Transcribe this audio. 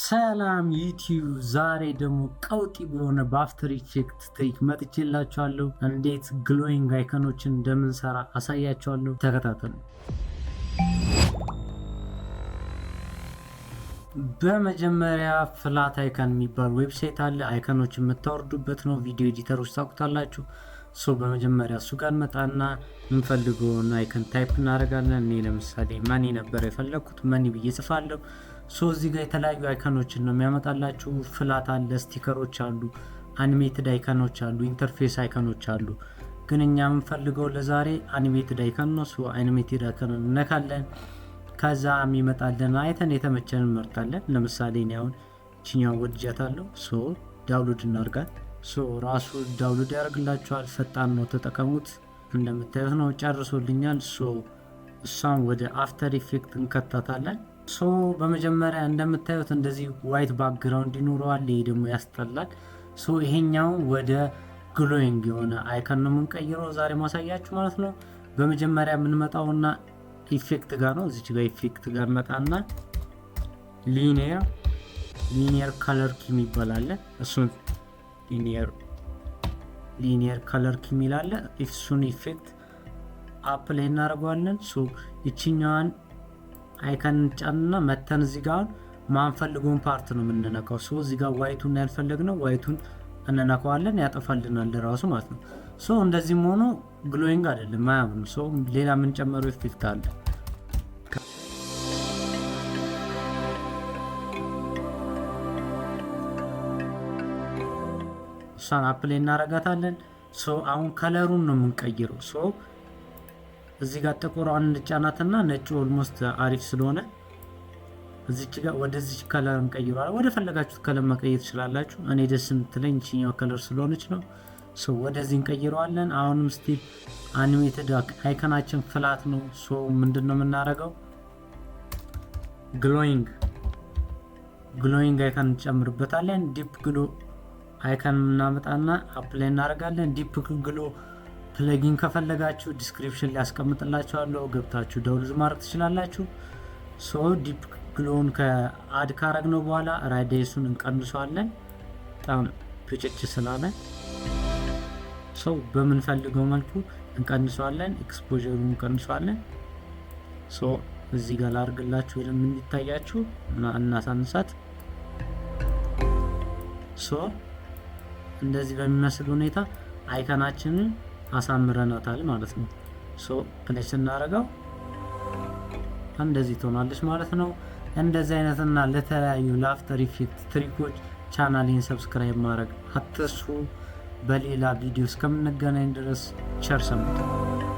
ሰላም ዩቲዩብ፣ ዛሬ ደግሞ ቀውጢ በሆነ በአፍተር ኢፌክት ትሪክ መጥቼላችኋለሁ። እንዴት ግሎዊንግ አይከኖችን እንደምንሰራ አሳያችኋለሁ። ተከታተሉ። በመጀመሪያ ፍላት አይከን የሚባል ዌብሳይት አለ። አይከኖች የምታወርዱበት ነው። ቪዲዮ ኤዲተሮች ታውቁታላችሁ። በመጀመሪያ እሱ ጋር መጣና የምንፈልገውን አይከን ታይፕ እናደርጋለን። እኔ ለምሳሌ መኒ ነበር የፈለኩት፣ መኒ ብዬ ጽፋለሁ። እዚህ ጋር የተለያዩ አይከኖችን ነው የሚያመጣላችሁ። ፍላት አለ፣ ስቲከሮች አሉ፣ አኒሜትድ አይከኖች አሉ፣ ኢንተርፌስ አይከኖች አሉ። ግን እኛ የምንፈልገው ለዛሬ አኒሜትድ አይከን ነው። አኒሜትድ አይከን እነካለን። ከዛ የሚመጣልን አይተን የተመቸን እንመርጣለን። ለምሳሌ እኔ አሁን ቺኛው ወድጃታለሁ። ዳውንሎድ እናርጋት። ራሱ ዳውንሎድ ያደርግላችኋል። ፈጣን ነው፣ ተጠቀሙት። እንደምታዩት ነው፣ ጨርሶልኛል። እሷን ወደ አፍተር ኢፌክት እንከታታለን። በመጀመሪያ እንደምታዩት እንደዚህ ዋይት ባክግራውንድ ይኖረዋል። ይሄ ደግሞ ያስጠላል። ይሄኛው ወደ ግሎዊንግ የሆነ አይከን ነው የምንቀይረው ዛሬ ማሳያችሁ ማለት ነው። በመጀመሪያ የምንመጣውና ኢፌክት ጋር ነው። እዚች ጋር ኢፌክት ጋር መጣና ሊኒየር ከለር ኪ የሚባል አለ። እሱን ሊኒየር ከለር ኪ የሚል አለ። እሱን ኢፌክት አፕ ላይ እናደርገዋለን። ይችኛዋን አይከን ጫንና መተን እዚህ ጋር ማንፈልገውን ፓርት ነው የምንነካው። እዚህ ጋር ዋይቱን ያልፈለግነው ዋይቱን እንነካዋለን፣ ያጠፋልናል ራሱ ማለት ነው። እንደዚህም ሆኖ ግሎዊንግ አይደለም አያምርም። ሌላ የምንጨምረው ኢፌክት አለ። እሷን አፕ ላይ እናረጋታለን። አሁን ከለሩን ነው የምንቀይረው። እዚህ ጋር ጥቁር እንጫናትና ነጭ ኦልሞስት አሪፍ ስለሆነ እዚች ጋር ወደዚች ከለር እንቀይረዋለን። ወደ ፈለጋችሁት ከለር መቀየር ትችላላችሁ። እኔ ደስ የምትለኝ እቺኛው ከለር ስለሆነች ነው። ወደዚህ እንቀይረዋለን። አሁንም ስቲል አኒሜትድ አይከናችን ፍላት ነው። ምንድነው የምናደርገው? ግሎዊንግ አይከን እንጨምርበታለን። ዲፕ ግሎ አይከን እናመጣና አፕላይ እናደርጋለን። ዲፕ ግሎ ፕለጊን ከፈለጋችሁ ዲስክሪፕሽን ላይ አስቀምጥላችኋለሁ፣ ገብታችሁ ዳውንሎድ ማድረግ ትችላላችሁ። ዲፕ ግሎውን ከአድ ካረግነው በኋላ ራዲየሱን እንቀንሰዋለን። በጣም ፍጭጭ ስላለ በምንፈልገው መልኩ እንቀንሰዋለን። ኤክስፖዠሩን እንቀንሰዋለን። እዚህ ጋር ላርግላችሁ ወይም እንዲታያችሁ እናሳንሳት። እንደዚህ በሚመስል ሁኔታ አይከናችንን አሳምረናታል ማለት ነው። ፕሌስ እናደርገው እንደዚህ ትሆናለች ማለት ነው። እንደዚህ አይነትና ለተለያዩ ለአፍተር ኢፌክት ትሪኮች ቻናሌን ሰብስክራይብ ማድረግ አትርሱ። በሌላ ቪዲዮ እስከምንገናኝ ድረስ ቸር ሰንብቱ።